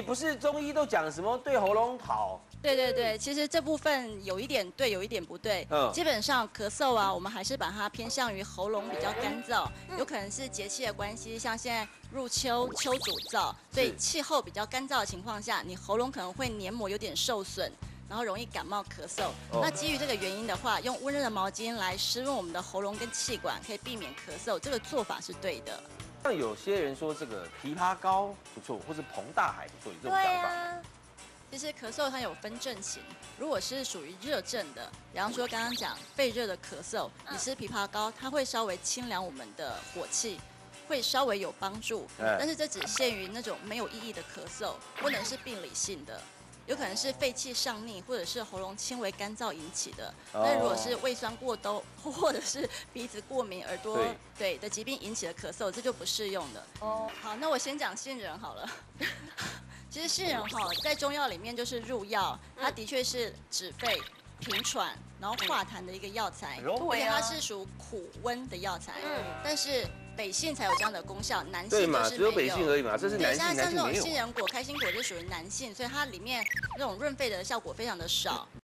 不是中医都讲什么对喉咙好？对，其实这部分有一点对，有一点不对。基本上咳嗽啊，我们还是把它偏向于喉咙比较干燥，有可能是节气的关系，像现在入秋，秋主燥，所以气候比较干燥的情况下，你喉咙可能会黏膜有点受损。然后容易感冒咳嗽。那基于这个原因的话，用温热的毛巾来湿润我们的喉咙跟气管，可以避免咳嗽。这个做法是对的。像有些人说这个枇杷膏不错，或是膨大海不错，有这种想法吗？其实咳嗽它有分症型，如果是属于热症的，比方说刚刚讲肺热的咳嗽，你吃枇杷膏，它会稍微清凉我们的火气。会稍微有帮助，但是这只限于那种没有意义的咳嗽，不能是病理性的。有可能是肺气上逆，或者是喉咙轻微干燥引起的。那如果是胃酸过多，或者是鼻子过敏、耳朵对的疾病引起的咳嗽，这就不适用的。好，那我先讲杏仁好了。其实杏仁哈，在中药里面就是入药，它的确是止肺、平喘，然后化痰的一个药材，而且它是属苦温的药材。但是北杏才有这样的功效，男性就是没有。对嘛，只有北杏而已嘛，这是男性，男性没有。像这种杏仁果、开心果就属于男性，所以它里面那种润肺的效果非常的少。